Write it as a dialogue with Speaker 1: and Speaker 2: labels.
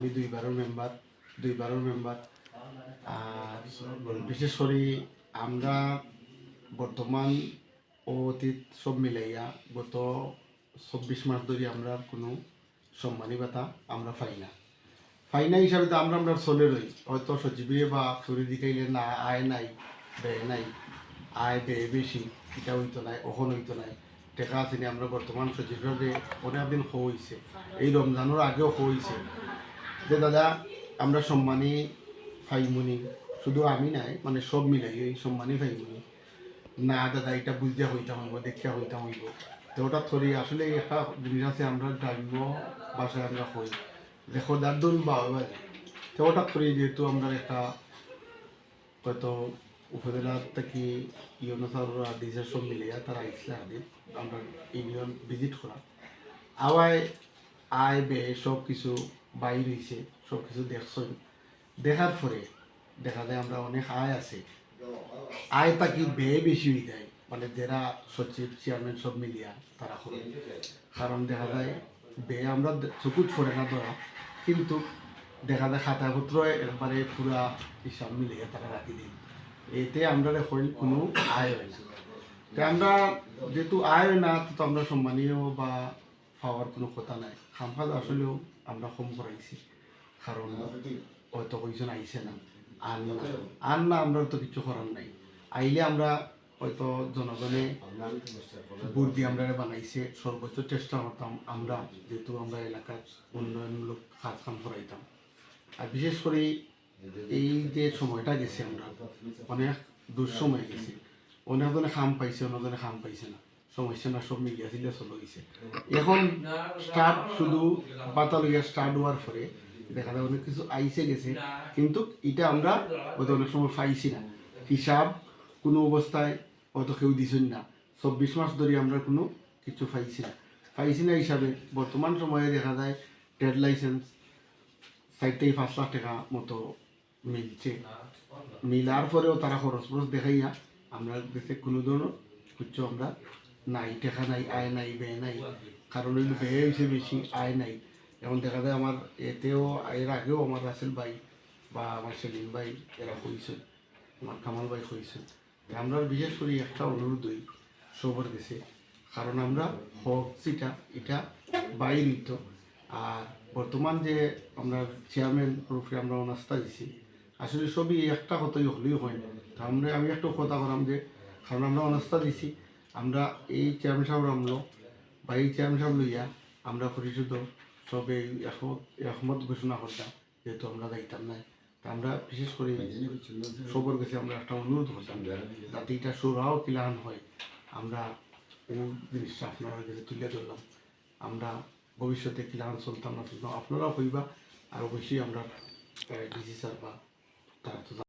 Speaker 1: আমি দুইবারের মেম্বার আর বিশেষ করে আমরা বর্তমান ও অতীত সব মিলাইয়া গত 24 মাস ধরে আমরা কোনো সম্মানী ভাতা আমরা পাই না হিসাবে তো আমরা চলে রই হয়তো সচিবে বা চুরি দিকাইলে না আয় নাই ব্যয় নাই আয় ব্যয় বেশি এটা হইতো নাই অহন হইতো নাই টেকা আসেনি আমরা বর্তমান সচিবভাবে অনেক দিন হয়েছে এই রমজানের আগেও হয়েছে যে দাদা আমরা সম্মানী ফাইমুনি শুধু আমি নাই মানে সব মিলাই এই সম্মানী ফাইমুনি না দাদা এটা বুঝতে হইতাম হইব দেখিয়া হইতাম হইব তো ওটা থরি আসলে একটা জিনিস আছে আমরা গ্রাম্য ভাষায় আমরা হই দেখো দার্দুল বা তো ওটা থরি যেহেতু আমরা একটা হয়তো উপজেলা থেকে ইউনোসার দিশা সব মিলিয়া তারা আইসলে আদিন আমরা ইউনিয়ন ভিজিট করা আওয়ায় আয় ব্যয় সব কিছু বাইর হয়েছে সব কিছু দেখছেন দেখার পরে দেখা যায় আমরা অনেক আয় আছে আয় তাকে ব্যয় বেশি হয়ে যায় মানে যারা সচিব চেয়ারম্যান সব মিলিয়া তারা করে কারণ দেখা যায় ব্যয় আমরা চকুত পড়ে না ধরা কিন্তু দেখা যায় খাতাপত্র একবারে পুরা হিসাব মিলিয়ে তারা রাখি দিন এতে আমরা হইল কোনো আয় হয় না তো আমরা যেহেতু আয় হয় না তো আমরা সম্মানীয় বা পাওয়ার কোনো কথা নাই খামখাজ আসলেও আমরা কম করাইছি কারণ হয়তো কইজন আইসে না আর না আমরা তো কিছু করার নাই আইলে আমরা হয়তো জনগণে ভোট দিয়ে আমরা বানাইছে সর্বোচ্চ চেষ্টা করতাম আমরা যেহেতু আমরা এলাকার উন্নয়নমূলক কাজ কাম করাইতাম আর বিশেষ করে এই যে সময়টা গেছে আমরা অনেক দুঃসময় গেছি অনেকজনে খাম পাইছে অন্যজনে খাম পাইছে না সমস্যা না সব মিলিয়া দিলে চলে গেছে এখন স্টার্ট শুধু পাতা লইয়া স্টার্ট হওয়ার পরে দেখা যায় অনেক কিছু আইসে গেছে কিন্তু এটা আমরা হয়তো অনেক সময় পাইছি না হিসাব কোনো অবস্থায় হয়তো কেউ দিছেন না 24 মাস ধরে আমরা কোনো কিছু পাইছি না হিসাবে বর্তমান সময়ে দেখা যায় ট্রেড লাইসেন্স 4 থেকে 5 লাখ টাকা মতো মিলছে মিলার পরেও তারা খরচ দেখাইয়া আমরা দেশে কোনো ধরনের কিছু আমরা নাই টাকা নাই আয় নাই ব্যয় নাই কারণ হইল ব্যয় হয়েছে বেশি আয় নাই এখন দেখা যায় আমার এতেও এর আগেও আমার রাসেল ভাই বা আমার সেলিম ভাই এরা হয়েছেন আমার কামাল ভাই হয়েছেন আমরা বিশেষ করে একটা অনুরোধ হই সবার দেশে কারণ আমরা হক যেটা এটা বাইর হইত আর বর্তমান যে আমরা চেয়ারম্যান রূপে আমরা অনাস্থা দিছি আসলে সবই একটা কথাই হলেও হয় না আমি একটা কথা করলাম যে কারণ আমরা অনাস্থা দিছি আমরা এই চেয়ারম্যান সাহেব আমলো বা এই চেয়ারম্যান সাহেব লইয়া আমরা পরিচিত সবে একমত ঘোষণা করতাম যেহেতু আমরা যাইতাম নাই তা আমরা বিশেষ করে সবর কাছে আমরা একটা অনুরোধ করতাম যাতে এটা সুরাও কিলান হয় আমরা ও জিনিসটা আপনারা কাছে তুলে ধরলাম আমরা ভবিষ্যতে কিলান চলতাম না আপনারাও হইবা আর অবশ্যই আমরা ডিসি স্যার বা তারা তো